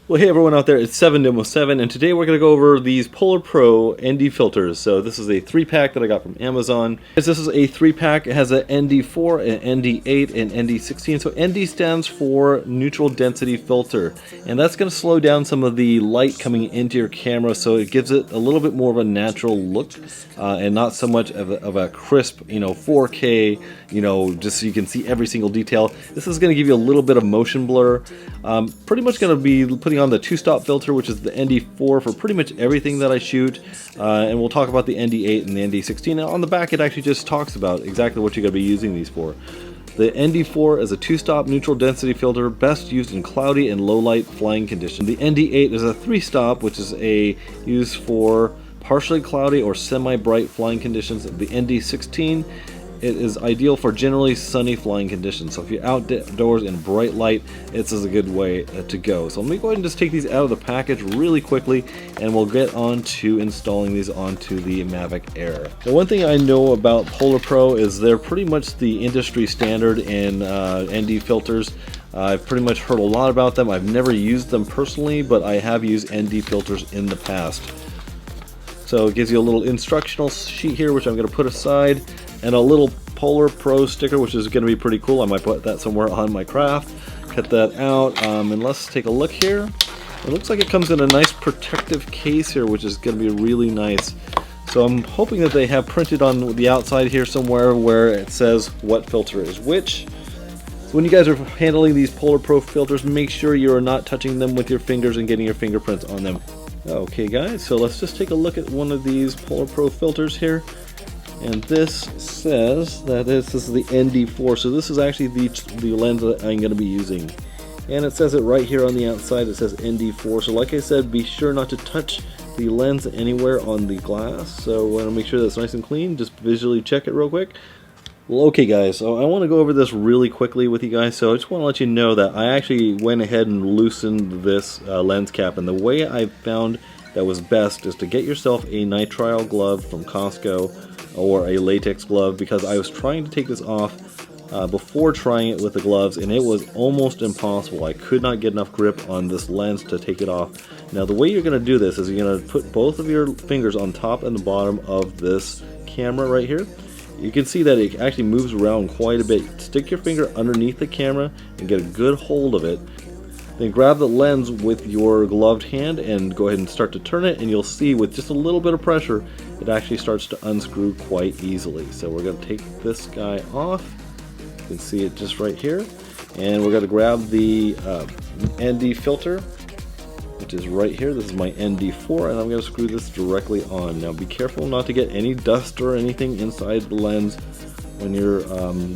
Well, hey everyone out there, it's 7Demo7, and today we're going to go over these Polar Pro ND filters. So this is a 3-pack that I got from Amazon. This is a 3-pack. It has an ND4, an ND8, and ND16. So ND stands for Neutral Density Filter, and that's going to slow down some of the light coming into your camera, so it gives it a little bit more of a natural look, and not so much of a crisp, 4K, just so you can see every single detail. This is going to give you a little bit of motion blur. Pretty much going to be putting on the 2-stop filter, which is the ND4 for pretty much everything that I shoot, and we'll talk about the ND8 and the ND16. And on the back it actually just talks about exactly what you're going to be using these for. The ND4 is a 2-stop neutral density filter, best used in cloudy and low light flying conditions. The ND8 is a 3-stop, which is used for partially cloudy or semi-bright flying conditions. The ND16, it is ideal for generally sunny flying conditions. So if you're outdoors in bright light, it's a good way to go. So let me go ahead and just take these out of the package really quickly, and we'll get on to installing these onto the Mavic Air. The one thing I know about Polar Pro is they're pretty much the industry standard in ND filters. I've pretty much heard a lot about them. I've never used them personally, but I have used ND filters in the past. So it gives you a little instructional sheet here, which I'm going to put aside, and a little Polar Pro sticker, which is going to be pretty cool. I might put that somewhere on my craft. Cut that out, and let's take a look here. It looks like it comes in a nice protective case here, which is going to be really nice. So I'm hoping that they have printed on the outside here somewhere where it says what filter is which. So when you guys are handling these Polar Pro filters, make sure you are not touching them with your fingers and getting your fingerprints on them. Okay guys, so let's just take a look at one of these Polar Pro filters here. And this says that this is the ND4, so this is actually the lens that I'm going to be using. And it says it right here on the outside, it says ND4. So like I said, be sure not to touch the lens anywhere on the glass. So I want to make sure that's nice and clean. Just visually check it real quick. Well, okay guys, so I want to go over this really quickly with you guys. So I just want to let you know that I actually went ahead and loosened this lens cap, and the way I found that was best is to get yourself a nitrile glove from Costco or a latex glove, because I was trying to take this off before trying it with the gloves, and it was almost impossible. I could not get enough grip on this lens to take it off. Now the way you're going to do this is you're going to put both of your fingers on top and the bottom of this camera right here. You can see that it actually moves around quite a bit. Stick your finger underneath the camera and get a good hold of it. Then grab the lens with your gloved hand and go ahead and start to turn it, and you'll see with just a little bit of pressure it actually starts to unscrew quite easily. So we're going to take this guy off. You can see it just right here, and we're going to grab the ND filter, which is right here. This is my ND4, and I'm going to screw this directly on. Now be careful not to get any dust or anything inside the lens when you're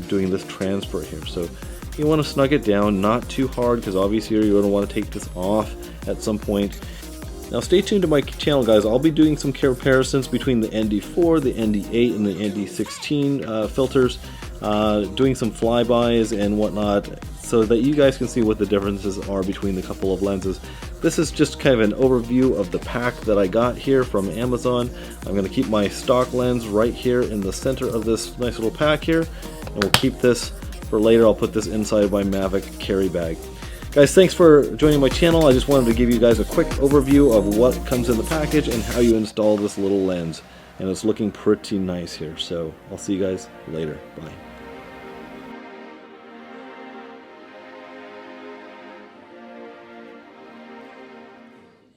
doing this transfer here. So you want to snug it down, not too hard, because obviously you're going to want to take this off at some point. Now stay tuned to my channel guys, I'll be doing some comparisons between the ND4, the ND8, and the ND16 filters, doing some flybys and whatnot, so that you guys can see what the differences are between the couple of lenses. This is just kind of an overview of the pack that I got here from Amazon. I'm going to keep my stock lens right here in the center of this nice little pack here, and we'll keep this for later. I'll put this inside my Mavic carry bag. Guys, thanks for joining my channel. I just wanted to give you guys a quick overview of what comes in the package and how you install this little lens. And it's looking pretty nice here. So I'll see you guys later. Bye.